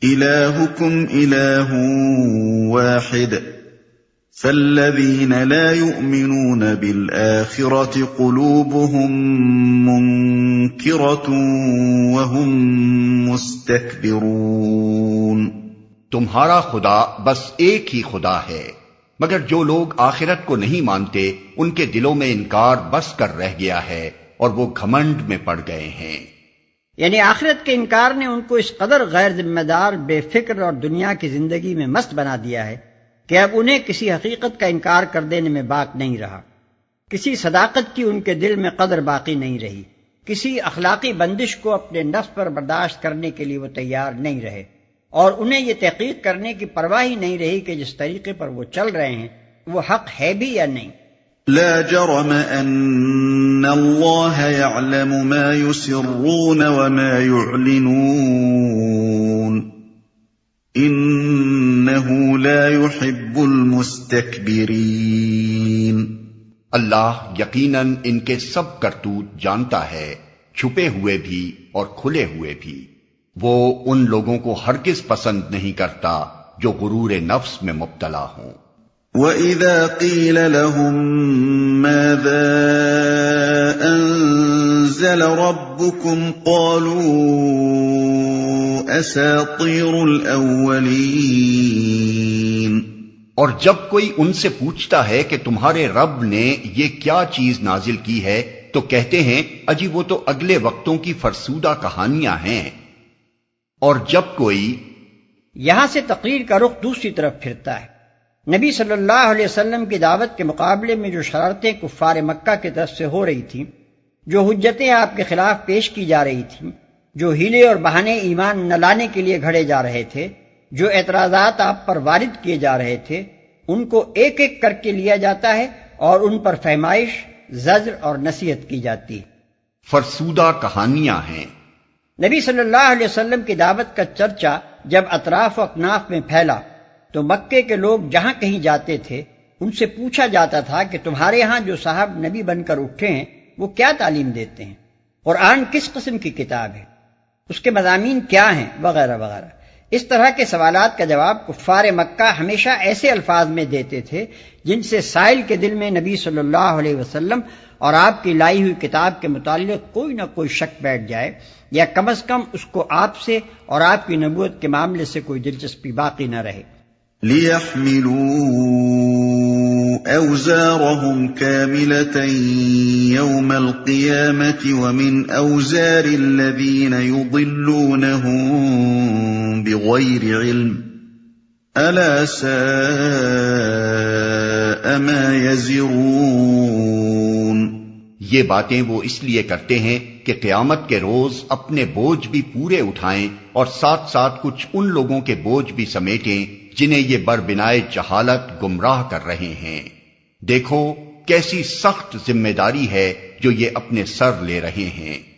إلهكم إله واحد فالذين لا يؤمنون بالآخرة قلوبهم منكرة وهم مستكبرون۔ تمہارا خدا بس ایک ہی خدا ہے، مگر جو لوگ آخرت کو نہیں مانتے ان کے دلوں میں انکار بس کر رہ گیا ہے اور وہ گھمنڈ میں پڑ گئے ہیں۔ یعنی آخرت کے انکار نے ان کو اس قدر غیر ذمہ دار، بے فکر اور دنیا کی زندگی میں مست بنا دیا ہے کہ اب انہیں کسی حقیقت کا انکار کر دینے میں باک نہیں رہا، کسی صداقت کی ان کے دل میں قدر باقی نہیں رہی، کسی اخلاقی بندش کو اپنے نفس پر برداشت کرنے کے لیے وہ تیار نہیں رہے، اور انہیں یہ تحقیق کرنے کی پرواہ ہی نہیں رہی کہ جس طریقے پر وہ چل رہے ہیں وہ حق ہے بھی یا نہیں۔ لا جرم ان اللہ يعلم ما يسرون وما يعلنون انه لا يحب المستكبرین۔ اللہ یقیناً ان کے سب کرتوت جانتا ہے، چھپے ہوئے بھی اور کھلے ہوئے بھی۔ وہ ان لوگوں کو ہرگز پسند نہیں کرتا جو غرور نفس میں مبتلا ہوں۔ وَإِذَا قِيلَ لَهُم مَّاذَا أَنزَلَ رَبُّكُمْ قَالُوا أَسَاطِيرُ الْأَوَّلِينَ۔ اور جب کوئی ان سے پوچھتا ہے کہ تمہارے رب نے یہ کیا چیز نازل کی ہے تو کہتے ہیں اجی وہ تو اگلے وقتوں کی فرسودہ کہانیاں ہیں۔ اور جب کوئی یہاں سے تقریر کا رخ دوسری طرف پھرتا ہے۔ نبی صلی اللہ علیہ وسلم کی دعوت کے مقابلے میں جو شرارتیں کفار مکہ کی طرف سے ہو رہی تھیں، جو حجتیں آپ کے خلاف پیش کی جا رہی تھیں، جو ہیلے اور بہانے ایمان نہ لانے کے لیے گھڑے جا رہے تھے، جو اعتراضات آپ پر وارد کیے جا رہے تھے، ان کو ایک ایک کر کے لیا جاتا ہے اور ان پر فہمائش، زجر اور نصیحت کی جاتی ہے۔ فرسودہ کہانیاں ہیں۔ نبی صلی اللہ علیہ وسلم کی دعوت کا چرچا جب اطراف و اکناف میں پھیلا تو مکے کے لوگ جہاں کہیں جاتے تھے ان سے پوچھا جاتا تھا کہ تمہارے ہاں جو صاحب نبی بن کر اٹھے ہیں وہ کیا تعلیم دیتے ہیں، قرآن کس قسم کی کتاب ہے، اس کے مضامین کیا ہیں، وغیرہ وغیرہ۔ اس طرح کے سوالات کا جواب کفار مکہ ہمیشہ ایسے الفاظ میں دیتے تھے جن سے سائل کے دل میں نبی صلی اللہ علیہ وسلم اور آپ کی لائی ہوئی کتاب کے متعلق کوئی نہ کوئی شک بیٹھ جائے، یا کم از کم اس کو آپ سے اور آپ کی نبوت کے معاملے سے کوئی دلچسپی باقی نہ رہے۔ لِيَحْمِلُوا أَوْزَارَهُمْ كَامِلَةً يَوْمَ الْقِيَامَةِ وَمِنْ أَوْزَارِ الَّذِينَ يُضِلُّونَهُم بِغَيْرِ عِلْمٍ أَلَا سَاءَ مَا يَزِرُونَ۔ یہ باتیں وہ اس لیے کرتے ہیں کہ قیامت کے روز اپنے بوجھ بھی پورے اٹھائیں اور ساتھ ساتھ کچھ ان لوگوں کے بوجھ بھی سمیٹیں جنہیں یہ بربنائے جہالت گمراہ کر رہے ہیں۔ دیکھو کیسی سخت ذمہ داری ہے جو یہ اپنے سر لے رہے ہیں۔